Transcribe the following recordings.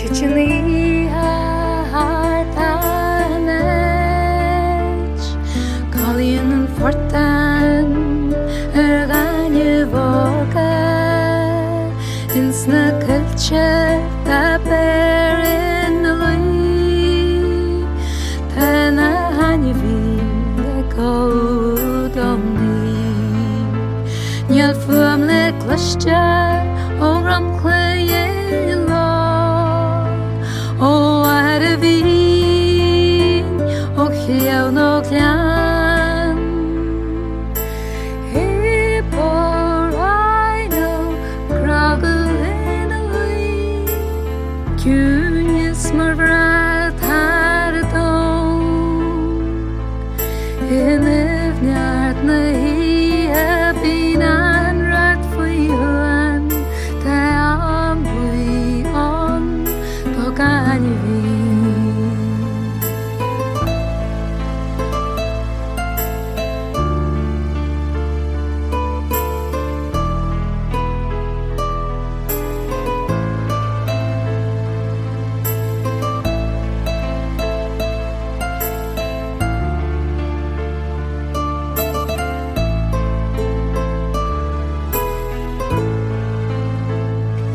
Chichili hartanech Gallian and fortan Erganye vorga In sna culture Da berin lui Tana hanyevi De kodomni Nyal fuam le klashja Oram klaye Oh, I had a bean, oh, here no clan. Hippo, rhino, croggle in a way. Cunius, marvrat, had a tone. In if nyart na he have been an rat for you and down we on.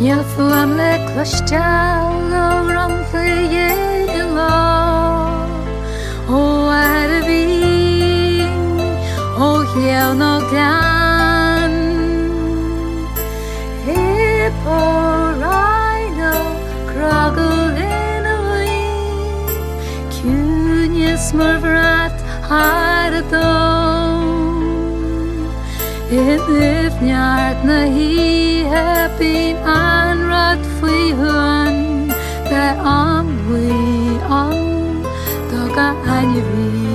Nhớ phàm lệ clutch down low rum for ye low. Oh, I had a bean. Oh, here no gan. Hippo, rhino, croggle in a wing. Cunius, marvrat, had a dome. If nyart na he have been an rat fui huan, that we on doga anyevi.